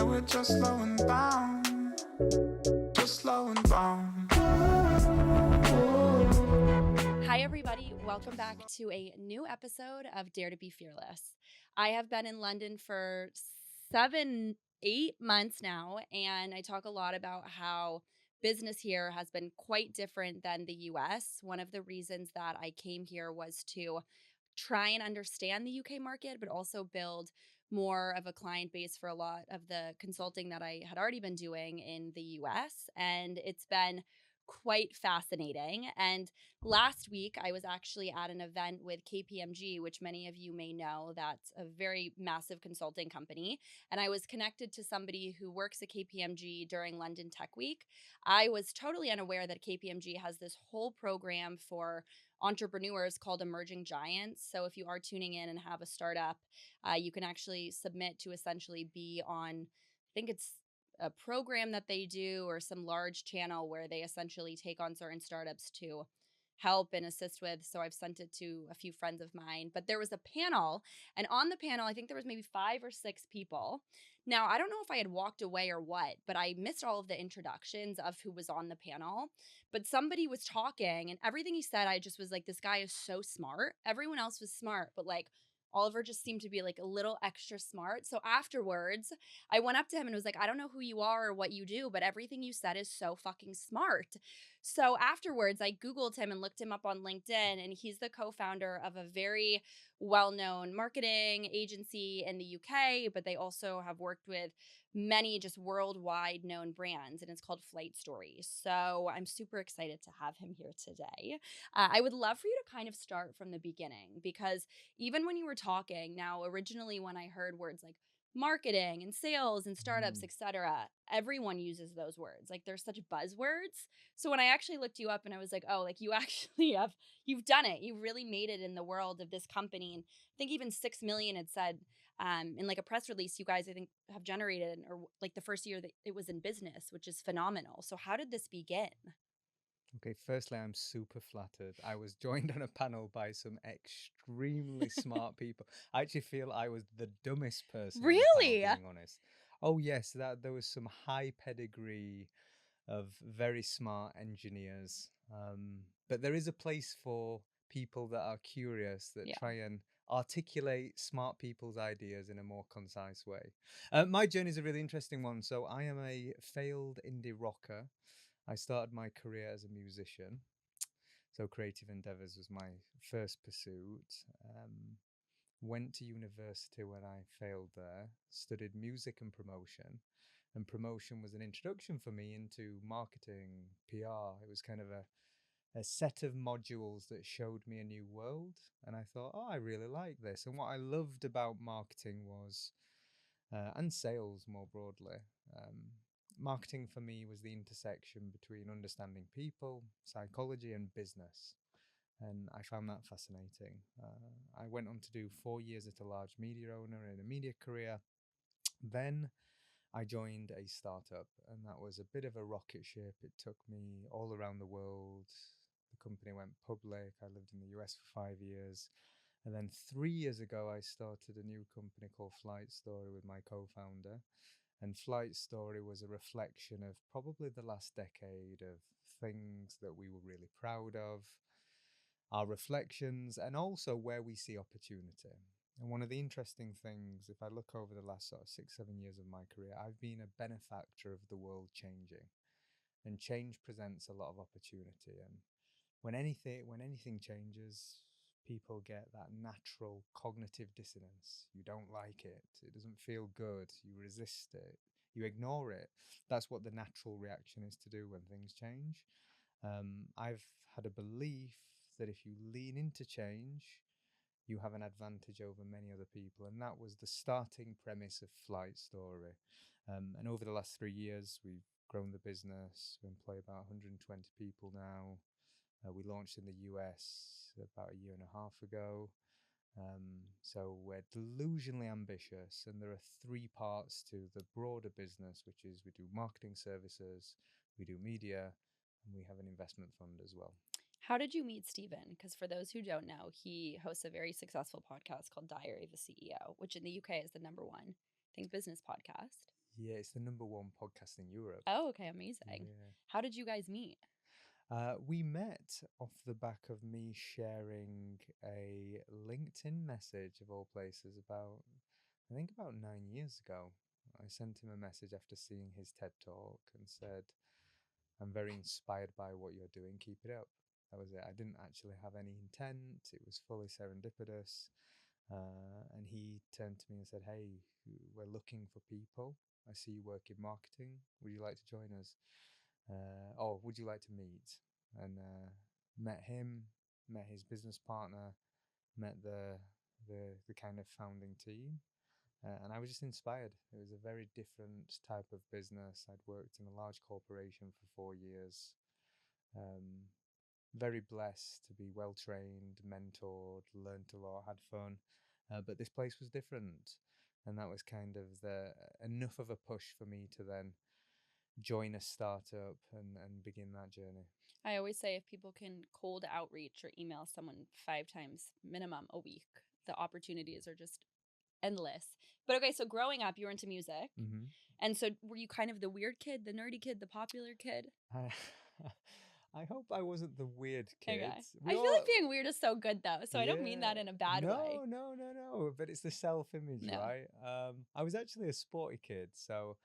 where we're just slowing down, just slowing down. Hi, everybody. Welcome back to a new episode of Dare to be Fearless. I have been in London for 8 months now, and I talk a lot about how business here has been quite different than the US. One of the reasons that I came here was to try and understand the UK market, but also build more of a client base for a lot of the consulting that I had already been doing in the US. And it's been quite fascinating. And last week, I was actually at an event with KPMG, which many of you may know. That's a very massive consulting company. And I was connected to somebody who works at KPMG during London Tech Week. I was totally unaware that KPMG has this whole program for entrepreneurs called Emerging Giants. So if you are tuning in and have a startup, you can actually submit to essentially be on, I think it's a program that they do or some large channel where they essentially take on certain startups to help and assist with. So I've sent it to a few friends of mine, but there was a panel, and on the panel, I think there was maybe 5 or 6 people. Now, I don't know if I had walked away or what, but I missed all of the introductions of who was on the panel. But somebody was talking, and everything he said, I just was like, this guy is so smart. Everyone else was smart, but like Oliver just seemed to be like a little extra smart. So afterwards, I went up to him and was like, I don't know who you are or what you do, but everything you said is so fucking smart. So afterwards, I Googled him and looked him up on LinkedIn, and he's the co founder of a very well known marketing agency in the UK, but they also have worked with many just worldwide known brands, and it's called Flight Stories. So I'm super excited to have him here today. I would love for you to kind of start from the beginning, because even when you were talking, now originally when I heard words like marketing and sales and startups, etc., everyone uses those words. Like they're such buzzwords. So when I actually looked you up and I was like, oh, like you actually you've done it. You really made it in the world of this company. And I think even 6 million had said in like a press release, you guys, I think, have generated, or like the first year that it was in business, which is phenomenal. So how did this begin? Okay, firstly, I'm super flattered. I was joined on a panel by some extremely smart people. I actually feel I was the dumbest person on the panel, Really? being honest. Oh yes, that there was some high pedigree of very smart engineers. But there is a place for people that are curious, that Yeah. try and articulate smart people's ideas in a more concise way. My journey is a really interesting one. So I am a failed indie rocker. I started my career as a musician. So creative endeavors was my first pursuit. Went to university when I failed there, studied music and promotion was an introduction for me into marketing, PR. It was kind of a set of modules that showed me a new world. And I thought, oh, I really like this. And what I loved about marketing was, and sales more broadly, marketing for me was the intersection between understanding people, psychology, and business. And I found that fascinating. I went on to do 4 years at a large media owner in a media career. Then I joined a startup, and that was a bit of a rocket ship. It took me all around the world. The company went public. I lived in the US for 5 years. And then 3 years ago, I started a new company called Flight Story with my co founder. And Flight Story was a reflection of probably the last decade of things that we were really proud of, our reflections, and also where we see opportunity. And one of the interesting things, if I look over the last sort of 6, 7 years of my career, I've been a benefactor of the world changing. And change presents a lot of opportunity. And when anything changes, people get that natural cognitive dissonance. You don't like it. It doesn't feel good. You resist it. You ignore it. That's what the natural reaction is to do when things change. I've had a belief that if you lean into change, you have an advantage over many other people. And that was the starting premise of Flight Story. And over the last 3 years, we've grown the business. We employ about 120 people now. We launched in the US about a year and a half ago. So we're delusionally ambitious, and there are 3 parts to the broader business, which is we do marketing services, we do media, and we have an investment fund as well. How did you meet Steven? Because for those who don't know, he hosts a very successful podcast called Diary of a CEO, which in the UK is the number one, I think, business podcast. Yeah, it's the #1 podcast in Europe. Oh, okay, amazing. Yeah. How did you guys meet? We met off the back of me sharing a LinkedIn message of all places I think about 9 years ago. I sent him a message after seeing his TED talk and said, I'm very inspired by what you're doing. Keep it up. That was it. I didn't actually have any intent. It was fully serendipitous. And he turned to me and said, Hey, we're looking for people. I see you work in marketing. Would you like to join us? Or would you like to meet? And met him, met his business partner, met the kind of founding team. And I was just inspired. It was a very different type of business. I'd worked in a large corporation for 4 years. Um, very blessed to be well trained, mentored, learned a lot, had fun. But this place was different. And that was kind of enough of a push for me to then join a startup and begin that journey. I always say if people can cold outreach or email someone 5 times minimum a week, the opportunities are just endless. But okay, so growing up, you were into music. Mm-hmm. And so were you kind of the weird kid, the nerdy kid, the popular kid? I, I hope I wasn't the weird kid. Okay. We I feel all, like being weird is so good though. So I don't mean yeah. that in a bad way. No. But it's the self-image, No. right? I was actually a sporty kid, so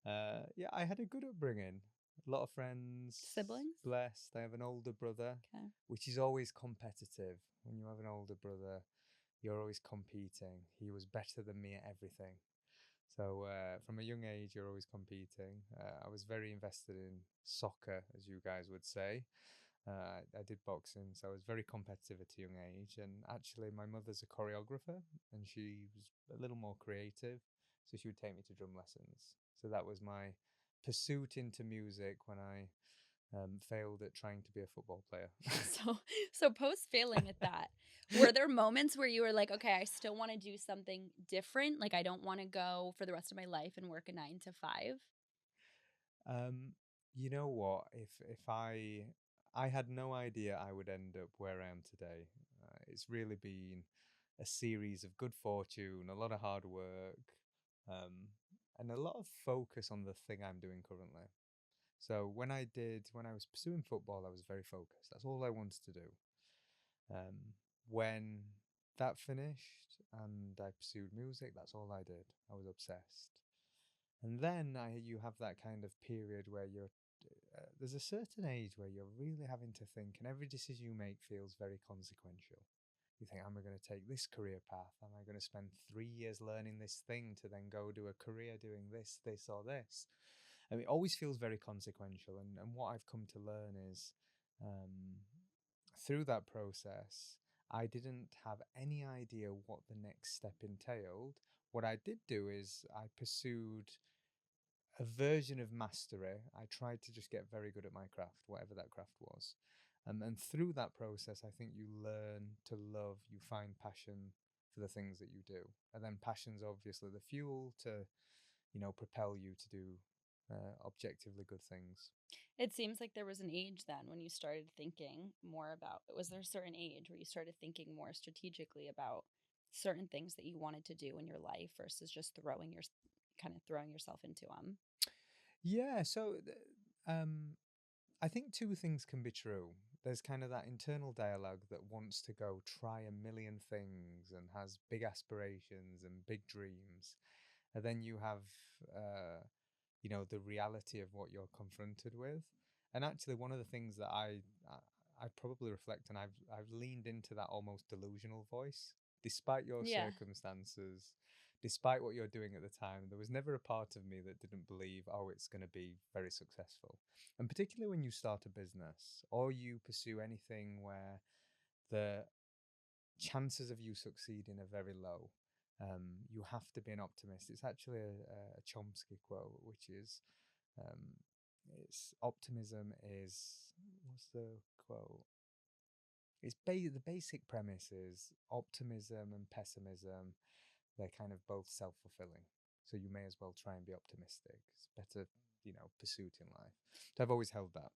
yeah, I had a good upbringing. A lot of friends. Siblings? Blessed. I have an older brother, Okay. which is always competitive. When you have an older brother, you're always competing. He was better than me at everything. So from a young age, you're always competing. I was very invested in soccer, as you guys would say. I did boxing, so I was very competitive at a young age. And actually, my mother's a choreographer, and she was a little more creative, so she would take me to drum lessons. So that was my pursuit into music when I failed at trying to be a football player. So post failing at that, were there moments where you were like, okay, I still want to do something different? Like I don't want to go for the rest of my life and work a 9 to 5? Um, you know what? If I had no idea I would end up where I am today. It's really been a series of good fortune, a lot of hard work, um, and a lot of focus on the thing I'm doing currently. So when I was pursuing football, I was very focused. That's all I wanted to do. When that finished and I pursued music, that's all I did. I was obsessed. And then you have that kind of period where there's a certain age where you're really having to think, and every decision you make feels very consequential. You think, am I going to take this career path? Am I going to spend 3 years learning this thing to then go do a career doing this, or this? I mean, it always feels very consequential. And what I've come to learn is um, through that process, I didn't have any idea what the next step entailed. What I did do is I pursued a version of mastery. I tried to just get very good at my craft, whatever that craft was. And through that process, I think you learn to love, you find passion for the things that you do. And then passion's obviously the fuel to, propel you to do objectively good things. It seems like there was an age then when you started thinking more about, was there a certain age where you started thinking more strategically about certain things that you wanted to do in your life versus just throwing yourself into them? Yeah, so I think two things can be true. There's kind of that internal dialogue that wants to go try a million things and has big aspirations and big dreams. And then you have, the reality of what you're confronted with. And actually, one of the things that I probably reflect, and I've leaned into that almost delusional voice, despite your Yeah. circumstances, despite what you're doing at the time. There was never a part of me that didn't believe, oh, it's going to be very successful. And particularly when you start a business or you pursue anything where the chances of you succeeding are very low. You have to be an optimist. It's actually a Chomsky quote, which is, um, "It's optimism is what's the quote? The basic premise is optimism and pessimism. They're kind of both self-fulfilling. So you may as well try and be optimistic. It's better, pursuit in life. So I've always held that.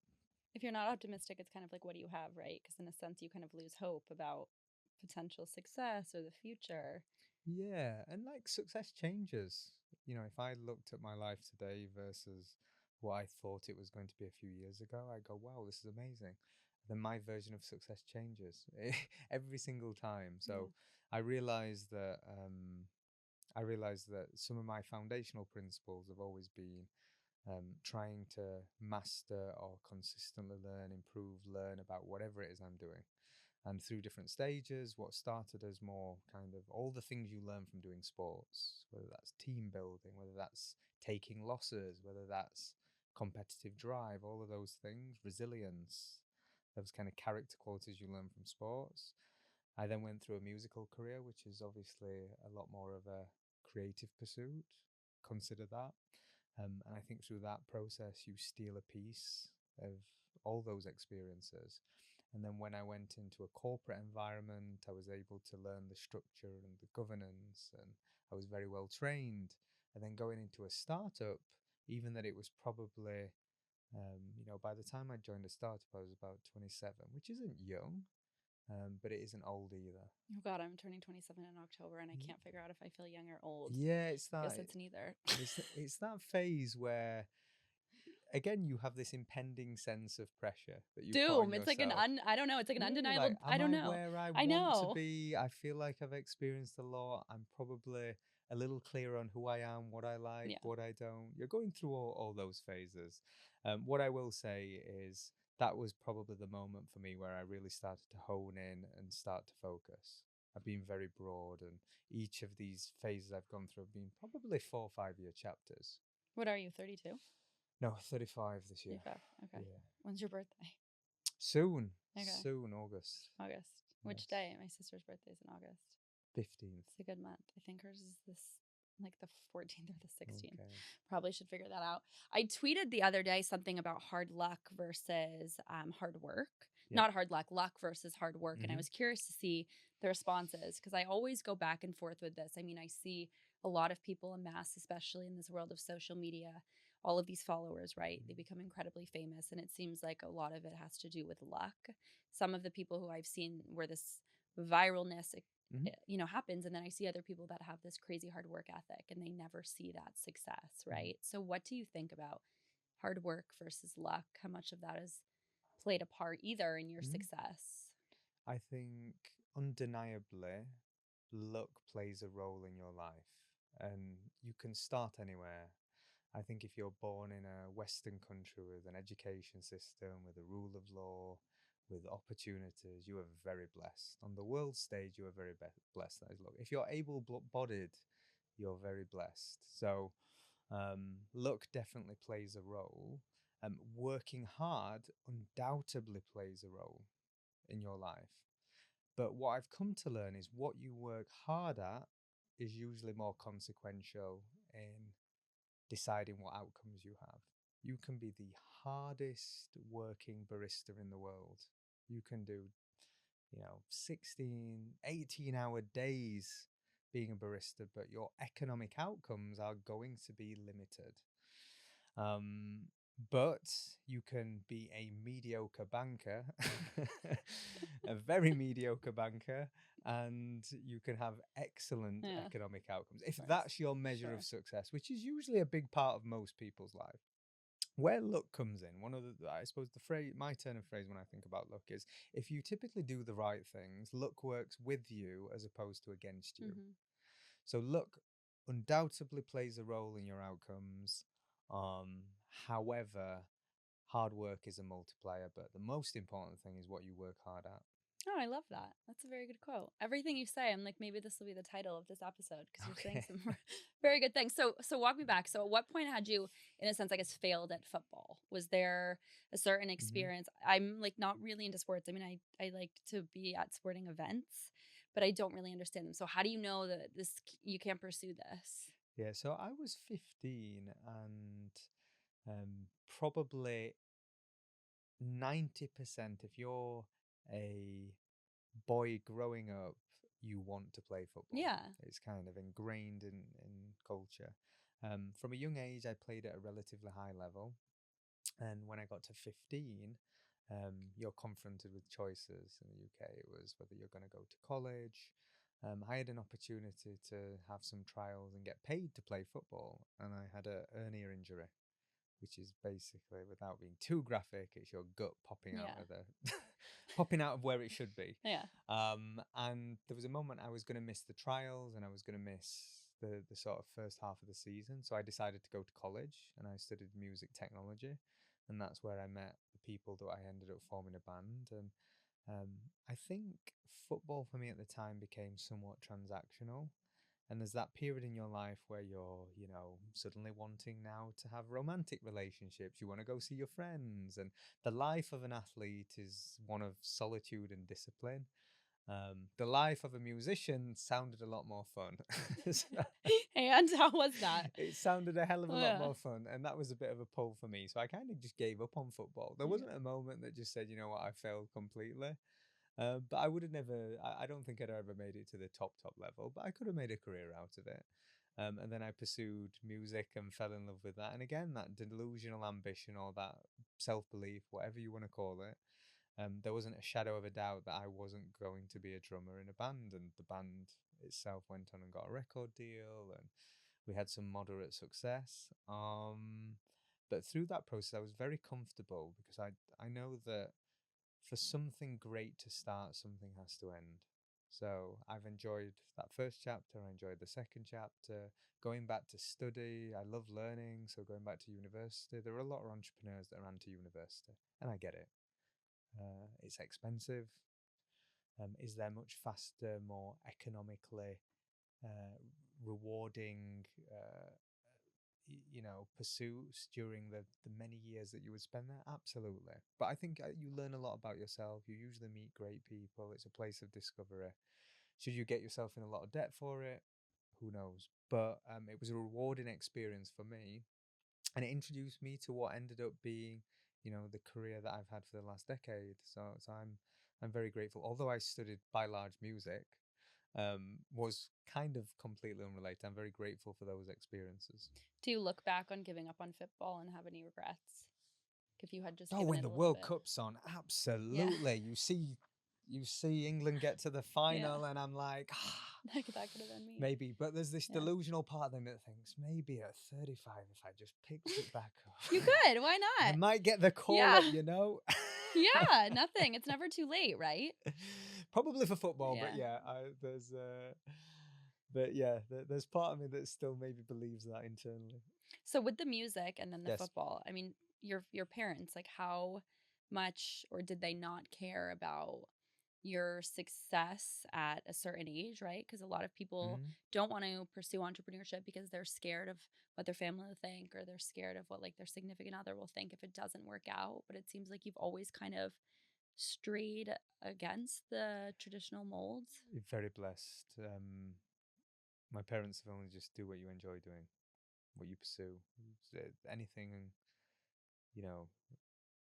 If you're not optimistic, it's kind of like, what do you have, right? Because in a sense, you kind of lose hope about potential success or the future. Yeah, and like success changes. You know, if I looked at my life today versus what I thought it was going to be a few years ago, I go, wow, this is amazing. Then my version of success changes every single time. Yeah. So I realized that some of my foundational principles have always been trying to master or consistently learn, improve, learn about whatever it is I'm doing. And through different stages, what started as more kind of all the things you learn from doing sports, whether that's team building, whether that's taking losses, whether that's competitive drive, all of those things, resilience, those kind of character qualities you learn from sports. I then went through a musical career, which is obviously a lot more of a creative pursuit. Consider that. And I think through that process, you steal a piece of all those experiences. And then when I went into a corporate environment, I was able to learn the structure and the governance, and I was very well trained. And then going into a startup, even that it was probably, by the time I joined a startup, I was about 27, which isn't young, but it isn't old either. Oh God, I'm turning 27 in October, and I Y- can't figure out if I feel young or old. Yeah, it's Guess that. it's neither. It's that phase where again you have this impending sense of pressure that you put on Doom. It's like yourself. I don't know. It's like an Yeah, undeniable. like, I am don't I know. where I I want to know. be? I feel like I've experienced a lot. I'm probably a little clearer on who I am, what I like, Yeah. what I don't. You're going through all those phases. What I will say is that was probably the moment for me where I really started to hone in and start to focus. I've been very broad, and each of these phases I've gone through have been probably 4 or 5 year chapters. What are you? 32? No, 35 this year. 35. Okay. Yeah. When's your birthday? Soon, Okay. soon, August. August. Which Yes. day? My sister's birthday is in August. 15th. It's a good month. I think hers is this like the 14th or the 16th. Okay. Probably should figure that out. I tweeted the other day something about hard luck versus hard work. Yeah. Not hard luck versus hard work. And I Mhm. was curious to see the responses because I always go back and forth with this. I mean, I see a lot of people en masse, especially in this world of social media, all of these followers, right? They become incredibly famous. And it seems like a lot of it has to do with luck. Some of the people who I've seen where this viralness Mhm. happens, and then I see other people that have this crazy hard work ethic and they never see that success, Mhm. right? So what do you think about hard work versus luck? How much of that has played a part either in your Mhm. success? I think undeniably luck plays a role in your life, and you can start anywhere. I think if you're born in a Western country with an education system, with a rule of law, with opportunities, you are very blessed. On the world stage, you are very blessed. That is luck. If you're able-bodied, you're very blessed. So, luck definitely plays a role. Working hard undoubtedly plays a role in your life. But what I've come to learn is what you work hard at is usually more consequential in deciding what outcomes you have. You can be the hardest working barista in the world. You can do, 16, 18-hour days being a barista, but your economic outcomes are going to be limited. Um, but you can be a mediocre banker, a very mediocre banker, and you can have excellent Yeah, economic outcomes. If of course. that's your measure Sure. of success, which is usually a big part of most people's life. Where luck comes in, one of the, I suppose the phrase, my turn of phrase when I think about luck is if you typically do the right things, luck works with you as opposed to against you. Hmm. So luck undoubtedly plays a role in your outcomes. However, hard work is a multiplier, but the most important thing is what you work hard at. Oh, I love that. That's a very good quote. Everything you say, I'm like, maybe this will be the title of this episode because you're saying Okay. some very good things. So walk me back. So at what point had you, in a sense, I guess, failed at football? Was there a certain Mhm. experience? I'm like not really into sports. I mean, I like to be at sporting events, but I don't really understand them. So how do you know that you can't pursue this? Yeah, so I was 15 and probably 90%, if you're a boy growing up, you want to play football. Yeah. It's kind of ingrained in culture. From a young age, I played at a relatively high level. And when I got to 15, you're confronted with choices in the UK. It was whether you're going to go to college, I had an opportunity to have some trials and get paid to play football, and I had a hernia injury, which is basically, without being too graphic, it's your gut popping out Yeah. of the popping out of where it should be. Yeah. And there was a moment I was going to miss the trials, and I was going to miss the sort of first half of the season. So I decided to go to college, and I studied music technology, and that's where I met the people that I ended up forming a band. And I think football for me at the time became somewhat transactional. And there's that period in your life where you're, suddenly wanting now to have romantic relationships. You want to go see your friends. And the life of an athlete is one of solitude and discipline. The life of a musician sounded a lot more fun. And how was that? It sounded a hell of a Oh, lot yeah. more fun. And that was a bit of a pull for me. So I kind of just gave up on football. There wasn't a moment that just said, you know what, I failed completely. But I would have never, I don't think I'd ever made it to the top level, but I could have made a career out of it. And then I pursued music and fell in love with that. And again, that delusional ambition or that self belief, whatever you want to call it, there wasn't a shadow of a doubt that I wasn't going to be a drummer in a band. And the band itself went on and got a record deal, and we had some moderate success. But through that process, I was very comfortable because I know that for something great to start, something has to end. So I've enjoyed that first chapter. I enjoyed the second chapter. Going back to study, I love learning. So going back to university, there are a lot of entrepreneurs that are anti-university, and I get it. It's expensive. Is there much faster, more economically uh, rewarding, pursuits during the many years that you would spend there? Absolutely. But I think you learn a lot about yourself. You usually meet great people. It's a place of discovery. Should you get yourself in a lot of debt for it? Who knows? But it was a rewarding experience for me, and it introduced me to what ended up being, the career that I've had for the last decade. So I'm very grateful. Although I studied by large music, was kind of completely unrelated. I'm very grateful for those experiences. Do you look back on giving up on football and have any regrets? If you had just Oh, given when it the a little World bit. Cup's on, Yeah. absolutely. You see England get to the final, and I'm like, That could have been me. maybe. But there's this Yeah. delusional part of me that thinks maybe at 35, if I just picked it back up, You could. Why I not? might get the call Yeah. up. Yeah. Nothing. It's never too late, right? Probably for football, but Yeah. there's part of me that still maybe believes that internally. So with the music and then the Yes. football, I mean, your parents, like how much or did they not care about your success at a certain age, right? Because a lot of people Mhm. don't want to pursue entrepreneurship because they're scared of what their family will think, or they're scared of what like their significant other will think if it doesn't work out. But it seems like you've always kind of strayed against the traditional molds. You're very blessed. My parents have only just do what you enjoy doing, what you pursue. Anything, you know,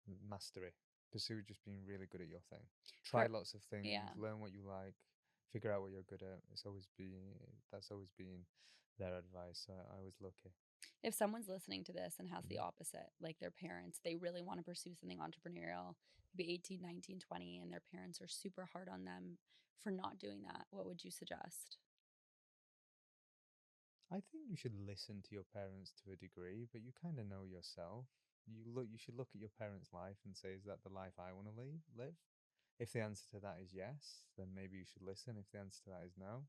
mastery. Pursue just being really good at your thing. Try For lots of things, yeah. learn what you like, figure out what you're good at. That's always been their advice. So I was lucky. If someone's listening to this and has the Mhm. opposite, like their parents, they really want to pursue something entrepreneurial, maybe 18, 19, 20, and their parents are super hard on them for not doing that, what would you suggest? I think you should listen to your parents to a degree, but you kind of know yourself. You should look at your parents' life and say, is that the life I want to live? If the answer to that is yes, then maybe you should listen. If the answer to that is no,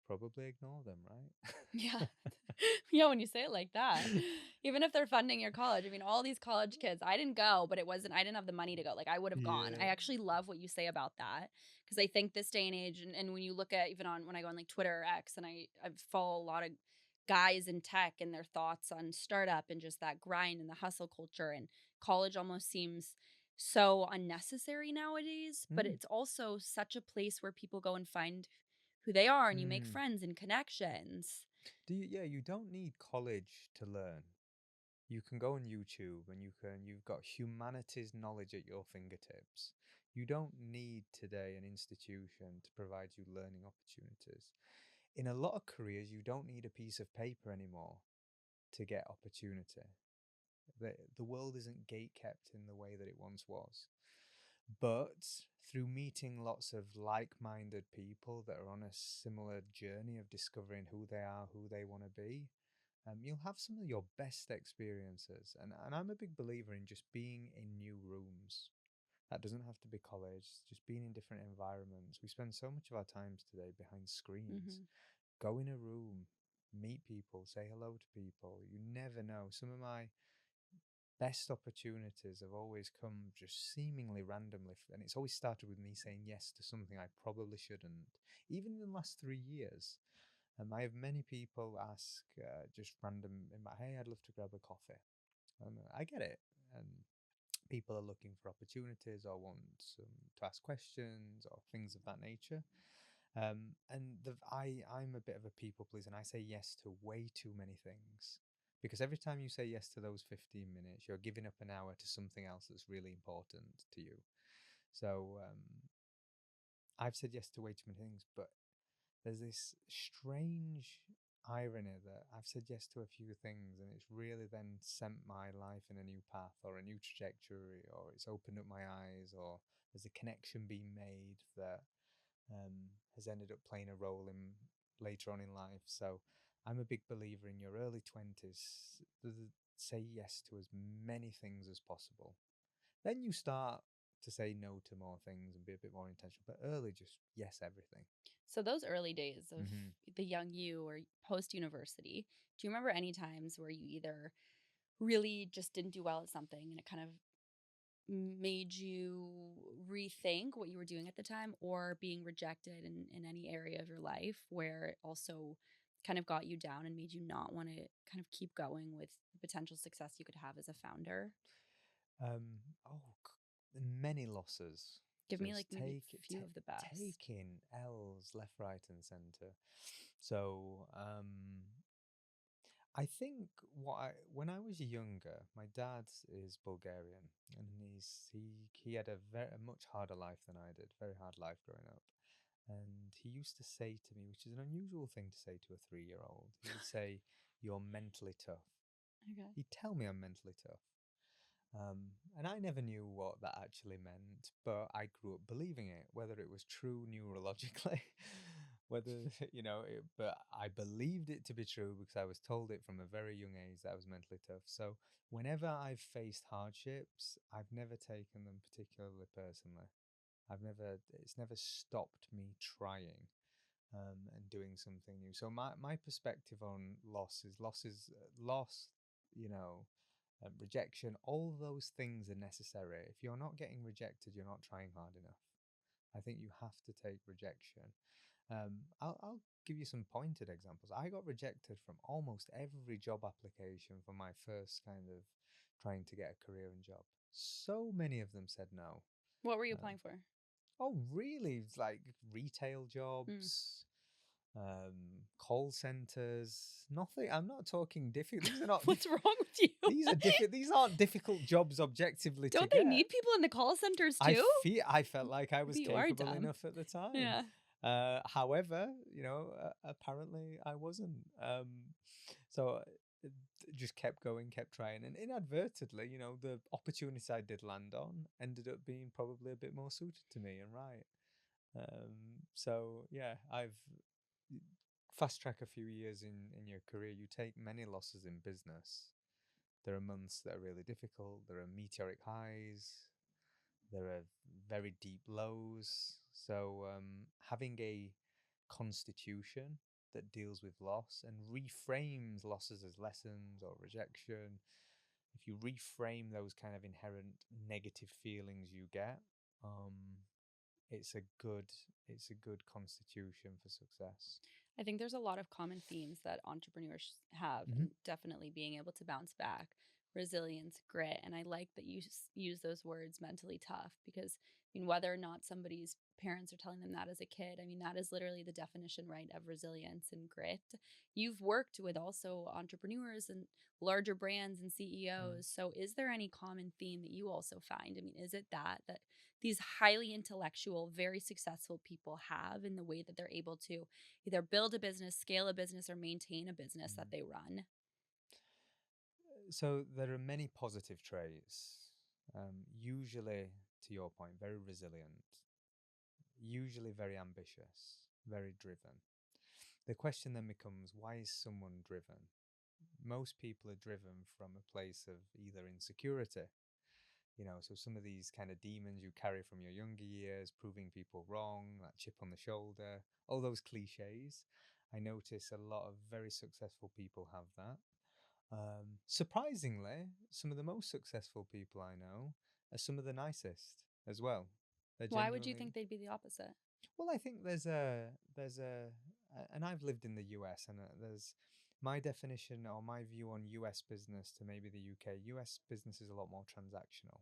probably ignore them, right? Yeah. Yeah, when you say it like that. Even if they're funding your college. I mean, all these college kids, I didn't go, but I didn't have the money to go. Like I would have gone. Yeah. I actually love what you say about that because I think this day and age, and when you look at even on when I go on like Twitter or X, and I follow a lot of guys in tech and their thoughts on startup and just that grind and the hustle culture, and college almost seems so unnecessary nowadays, but Mm. it's also such a place where people go and find who they are and you make Mm. friends and connections. Yeah, you don't need college to learn. You can go on YouTube and you've got humanities knowledge at your fingertips. You don't need today an institution to provide you learning opportunities. In a lot of careers, you don't need a piece of paper anymore to get opportunity. The world isn't gate kept in the way that it once was. But through meeting lots of like-minded people that are on a similar journey of discovering who they are, who they want to be, you'll have some of your best experiences. And I'm a big believer in just being in new rooms. That doesn't have to be college, just being in different environments. We spend so much of our times today behind screens. Mm-hmm. Go in a room, meet people, say hello to people. You never know. Some of my best opportunities have always come just seemingly randomly. And it's always started with me saying yes to something I probably shouldn't. Even in the last 3 years, I have many people ask just random, hey, I'd love to grab a coffee. And I get it. And people are looking for opportunities or want to ask questions or things of that nature. I'm a bit of a people pleaser, and I say yes to way too many things. Because every time you say yes to those 15 minutes, you're giving up an hour to something else that's really important to you. So I've said yes to way too many things, but there's this strange irony that I've said yes to a few things and it's really then sent my life in a new path or a new trajectory, or it's opened up my eyes, or there's a connection being made that has ended up playing a role in later on in life. So I'm a big believer in your early 20s. Say yes to as many things as possible. Then you start to say no to more things and be a bit more intentional. But early, just yes, everything. So those early days of Mm-hmm. the young you or post university, do you remember any times where you either really just didn't do well at something and it kind of made you rethink what you were doing at the time, or being rejected in any area of your life where it also kind of got you down and made you not want to kind of keep going with the potential success you could have as a founder? Um, oh, many losses. Give me like Just maybe a few of the best. taking L's left, right, and center. So I think when I was younger, my dad is Bulgarian, and he had a much harder life than I did, very hard life growing up. And he used to say to me, which is an unusual thing to say to a 3-year-old, he would say, "You're mentally tough." Okay. He'd tell me I'm mentally tough. And I never knew what that actually meant, but I grew up believing it, whether it was true neurologically, whether, but I believed it to be true because I was told it from a very young age that I was mentally tough. So whenever I've faced hardships, I've never taken them particularly personally. It's never stopped me trying. And doing something new. So my perspective on loss, you know, rejection, all those things are necessary. If you're not getting rejected, you're not trying hard enough. I think you have to take rejection. I'll give you some pointed examples. I got rejected from almost every job application for my first kind of trying to get a career and job. So many of them said no. What were you Um, applying for? oh, really? It's like retail Mm. jobs, call centers. Nothing. I'm not talking difficult. These are not. What's wrong with you? These are difficult. These aren't difficult jobs objectively to Don't they get. need people in the call centers too? I felt like I was Maybe you are capable dumb. enough at the time. Yeah. However, apparently I wasn't. So just kept going, kept trying, and inadvertently, the opportunity I did land on ended up being probably a bit more suited to me and right. So yeah, I've fast track a few years in your career. You take many losses in business. There are months that are really difficult. There are meteoric highs. There are very deep lows. So having a constitution that deals with loss and reframes losses as lessons or rejection, if you reframe those kind of inherent negative feelings you get, um, it's a good constitution for success. I think there's a lot of common themes that entrepreneurs have, Mm-hmm. and definitely being able to bounce back, resilience, grit. And I like that you use those words, mentally tough, because I mean, whether or not somebody's parents are telling them that as a kid, I mean, that is literally the definition, right, of resilience and grit. You've worked with also entrepreneurs and larger brands and CEOs. So is there any common theme that you also find? I mean, is it that these highly intellectual, very successful people have in the way that they're able to either build a business, scale a business, or maintain a business that they run? So there are many positive traits. Usually to your point, very resilient, usually very ambitious, very driven. The question then becomes, why is someone driven? Most people are driven from a place of either insecurity, so some of these kind of demons you carry from your younger years, proving people wrong, that chip on the shoulder, all those cliches. I notice a lot of very successful people have that. Surprisingly, some of the most successful people I know are some of the nicest as well. They're Why would you genuinely think they'd be the opposite? well. I think and I've lived in the US, and there's my definition or my view on US business to maybe the UK. US business is a lot more transactional.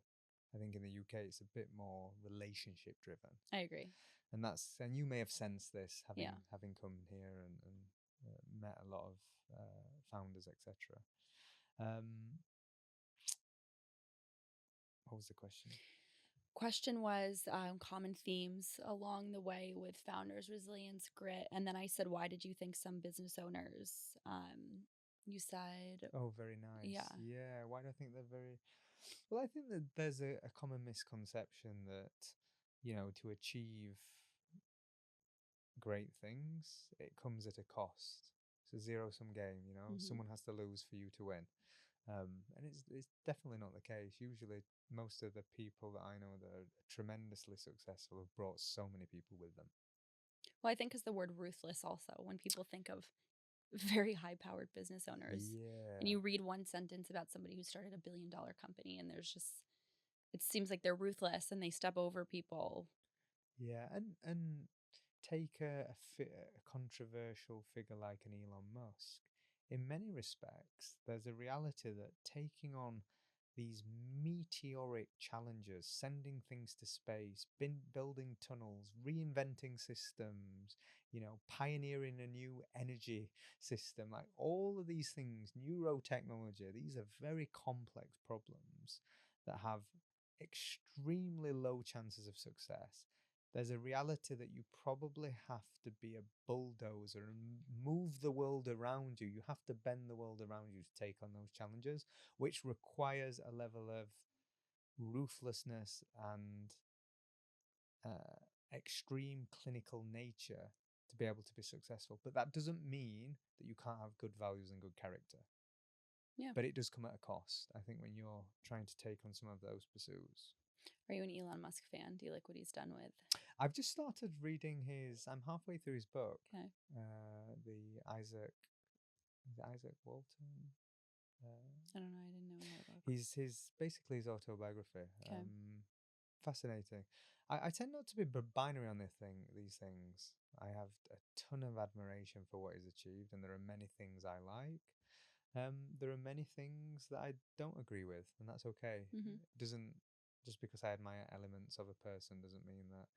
I think in the UK it's a bit more relationship driven, I agree. and you may have sensed this Yeah. having come here and met a lot of founders, etc. What was the question? Question was common themes along the way with founders, resilience, grit. And then I said, why did you think some business owners, you said, Oh, very nice. yeah. Yeah. Why do I think they're very? Well, I think that there's a common misconception that, to achieve great things, it comes at a cost. It's a zero-sum game, someone has to lose for you to win. And it's definitely not the case. Usually, most of the people that I know that are tremendously successful have brought so many people with them. Well, I think because the word ruthless also, when people think of very high powered business owners, and Yeah. you read one sentence about somebody who started a $1 billion company, and there's just, it seems like they're ruthless and they step over people. Yeah, and take a controversial figure like an Elon Musk. In many respects, there's a reality that taking on these meteoric challenges, sending things to space, building tunnels, reinventing systems, pioneering a new energy system, like all of these things, neurotechnology, these are very complex problems that have extremely low chances of success. There's a reality that you probably have to be a bulldozer and move the world around you. You have to bend the world around you to take on those challenges, which requires a level of ruthlessness and extreme clinical nature to be able to be successful. But that doesn't mean that you can't have good values and good character. Yeah. But it does come at a cost, I think, when you're trying to take on some of those pursuits. Are you an Elon Musk fan? Do you like what he's done with? I've just started reading I'm halfway through his book. Okay. The Isaac Walton. I don't know. I didn't know he had a book. His basically his autobiography. Okay. Fascinating. I tend not to be binary on these things. I have a ton of admiration for what he's achieved, and there are many things I like. There are many things that I don't agree with, and that's okay. Mm-hmm. It doesn't just because I admire elements of a person doesn't mean that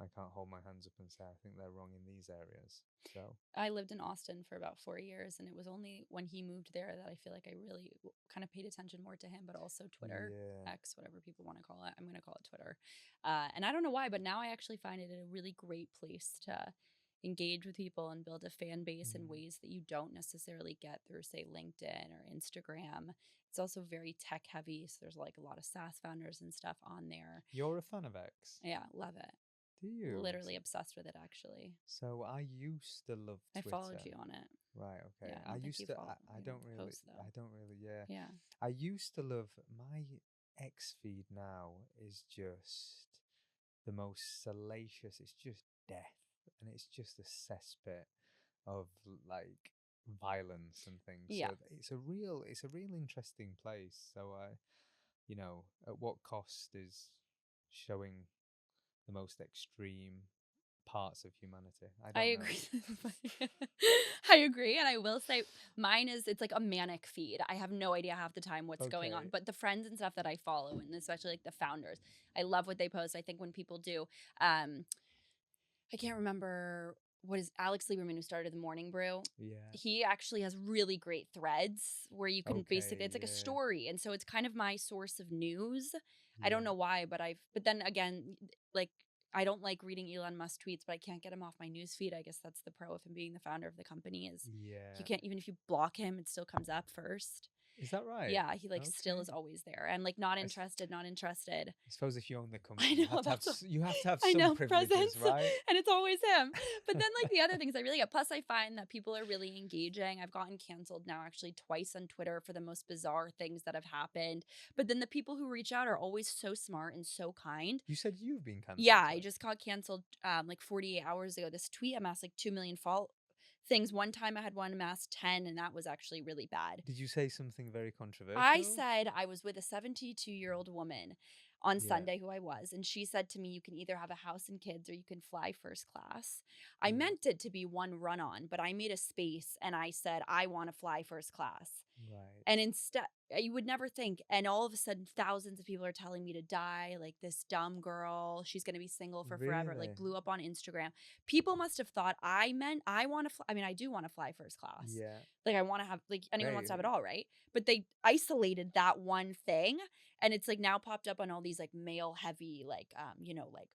I can't hold my hands up and say I think they're wrong in these areas. So I lived in Austin for about 4 years, and it was only when he moved there that I feel like I really kind of paid attention more to him, but also Twitter, yeah, X, whatever people want to call it. I'm going to call it Twitter. And I don't know why, but now I actually find it a really great place to engage with people and build a fan base in ways that you don't necessarily get through, say, LinkedIn or Instagram. It's also very tech heavy. So there's like a lot of SaaS founders and stuff on there. you're a fan of X, Yeah, love it. do you? Literally obsessed with it, actually. So I used to love I Twitter. followed you on it. Right, okay. Yeah, I don't think you follow. I You don't don't really post, though. I don't really yeah. Yeah. I used to love my X feed now is just the most salacious. It's just death, and it's just a cesspit of like violence and things. Yeah. So it's a real interesting place. So at what cost is showing the most extreme parts of humanity? I don't I know. agree. I agree. And I will say mine it's like a manic feed. I have no idea half the time what's going on. Okay. But the friends and stuff that I follow, and especially like the founders, I love what they post. I think when people do, I can't remember what is Alex Lieberman, who started the Morning Brew. Yeah. He actually has really great threads where you can basically, it's like a yeah. story. And so it's kind of my source of news. I don't Yeah. know why, but then again, like, I don't like reading Elon Musk tweets, but I can't get him off my news feed. I guess that's the pro of him being the founder of the company is Yeah. you can't, even if you block him, it still comes up first. Is that right? Yeah, he like still Okay. is always there and like not I, s- interested, not interested. I suppose if you own the I company, know that's you have to have I some know privileges, presents right? and it's always him. But then like the other things I really get. Plus I find that people are really engaging. I've gotten canceled now actually twice on Twitter for the most bizarre things that have happened. But then the people who reach out are always so smart and so kind. You said you've been Yeah, cancelled I twice. just got canceled like 48 hours ago. This tweet amassed like 2 million things. One time I had one amass 10 and that was actually really bad. Did you say something very I controversial? said I was with a 72-year-old woman on Yeah. Sunday who I was, and she said to me, "You can either have a house and kids or you can fly first class." I Yeah. meant it to be one run on, but I made a space and I said, "I want to fly first class." Right. And instead, you would never think. And all of a sudden, thousands of people are telling me to die. Like this dumb girl, she's going to be single for forever. Like Really? blew up on Instagram. People must have thought I meant I want to fly. I mean, I do want to fly first class. Yeah. Like I want to have, like anyone wants to have it Great. all, right? But they isolated that one thing. And it's like now popped up on all these like male heavy, like, like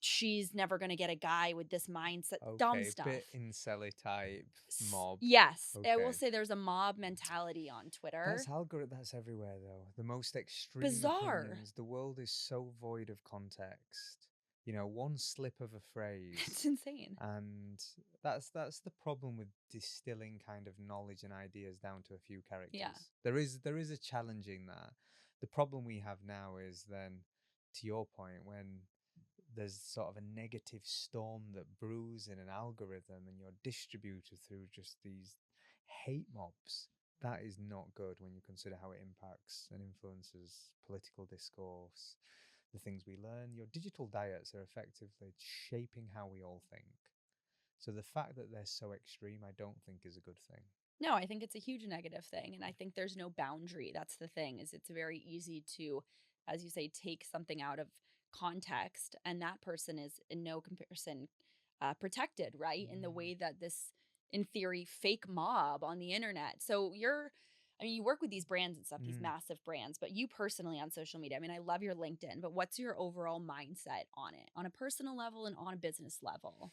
she's never going to get a guy with this mindset, dumb Okay. stuff. Bit incelly type mob. Yes, I will Okay. say there's a mob mentality on Twitter. That's everywhere though. The most extreme Bizarre. opinions. The world is so void of context. You know, one slip of a It's phrase, insane. and that's the problem with distilling kind of knowledge and ideas down to a few Yeah. characters. There is a challenge in that. The problem we have now is then, to your point, when there's sort of a negative storm that brews in an algorithm and you're distributed through just these hate mobs. That is not good when you consider how it impacts and influences political discourse, the things we learn. Your digital diets are effectively shaping how we all think. So the fact that they're so extreme, I don't think is a good thing. No, I think it's a huge negative thing. And I think there's no boundary. That's the thing, is it's very easy to, as you say, take something out of context. And that person is in no comparison protected, right? In the Mm. way that this, in theory, fake mob on the internet. So I mean, you work with these brands and stuff, these Mm. massive brands, but you personally on social media, I mean, I love your LinkedIn, but what's your overall mindset on it, on a personal level and on a business level?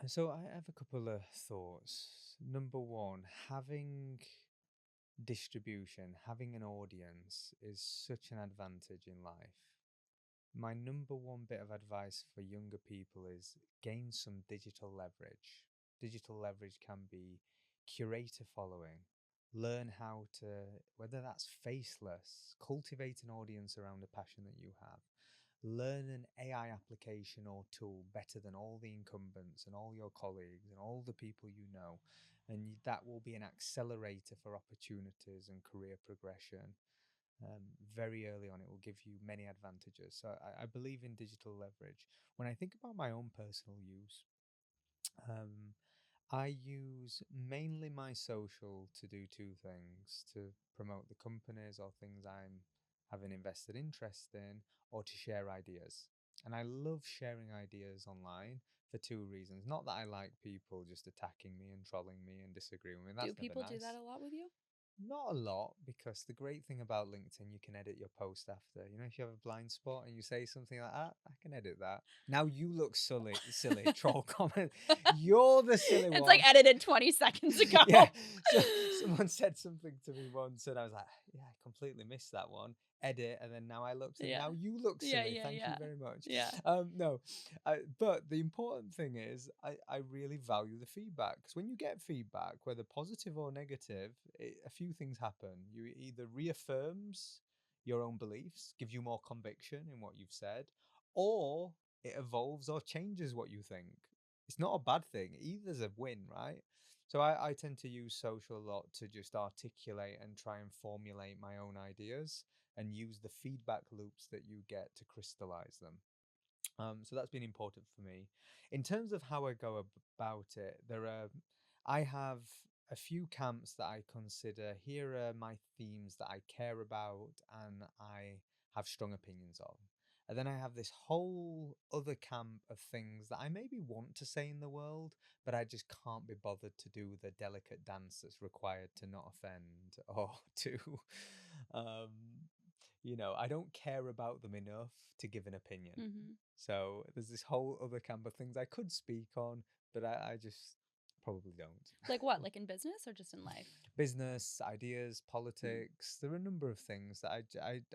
So I have a couple of thoughts. Number one, having distribution, having an audience is such an advantage in life. My number one bit of advice for younger people is gain some digital leverage. Digital leverage can be curator following, learn how to, whether that's faceless, cultivate an audience around a passion that you have, learn an AI application or tool better than all the incumbents and all your colleagues and all the people you know. And that will be an accelerator for opportunities and career progression. Very early on, it will give you many advantages. So I believe in digital leverage. When I think about my own personal use, um, I use mainly my social to do two things: to promote the companies or things I'm have an invested interest in, or to share ideas. And I love sharing ideas online for two reasons. Not that I like people just attacking me and trolling me and disagreeing with me. Do That's never people do that nice. a lot with you? Not a lot, because the great thing about LinkedIn, you can edit your post after. You know, if you have a blind spot and you say something like that, I can edit that. Now you look silly, troll comment. You're the silly It's one. like edited 20 seconds ago. Yeah. So someone said something to me once, and I was like, yeah, I completely missed that one. Edit, and then now I looked, and Yeah. now you look Yeah, silly. yeah, Thank you yeah. very much. Yeah. No, but the important thing is, I really value the feedback, because when you get feedback, whether positive or negative, a few things happen. You either reaffirms your own beliefs, gives you more conviction in what you've said, or it evolves or changes what you think. It's not a bad thing. Either's a win, right? So I tend to use social a lot to just articulate and try and formulate my own ideas and use the feedback loops that you get to crystallize them. So that's been important for me. In terms of how I go about it, I have a few camps that I consider here are my themes that I care about and I have strong opinions on. And then I have this whole other camp of things that I maybe want to say in the world, but I just can't be bothered to do the delicate dance that's required to not offend or to, um, I don't care about them enough to give an opinion. Hmm. So there's this whole other camp of things I could speak on, but I just probably don't. Like what? Like in business or just in life? Business, ideas, Mm. politics. There are a number of things that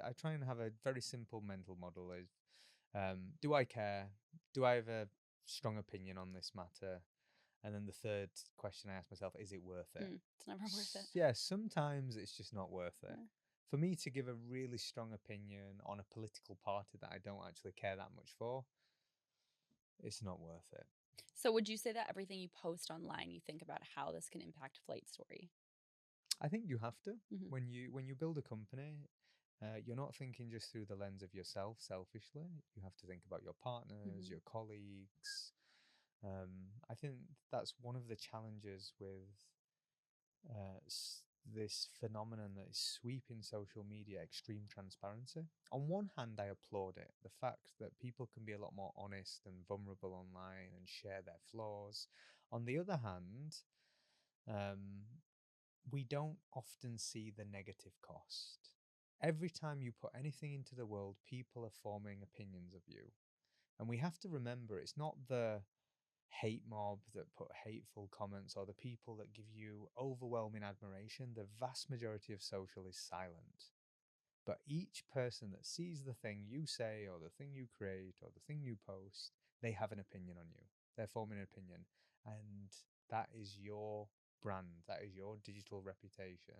I try and have a very simple mental model is, do I care? Do I have a strong opinion on this matter? And then the third question I ask myself, is it worth it? It's never worth it. Yeah, sometimes it's just not worth it. Yeah. For me to give a really strong opinion on a political party that I don't actually care that much for, it's not worth it. So would you say that everything you post online, you think about how this can impact Flight Story? I think you have to. Mhm. When you build a company, you're not thinking just through the lens of yourself selfishly. You have to think about your partners, Mhm. your colleagues. I think that's one of the challenges with this phenomenon that is sweeping social media, extreme transparency. On one hand, I applaud it, the fact that people can be a lot more honest and vulnerable online and share their flaws. On the other hand, um, we don't often see the negative cost. Every time you put anything into the world, people are forming opinions of you. And we have to remember it's not the hate mob that put hateful comments or the people that give you overwhelming admiration. The vast majority of social is silent. But each person that sees the thing you say or the thing you create or the thing you post, they have an opinion on you. They're forming an opinion. And that is your brand. That is your digital reputation.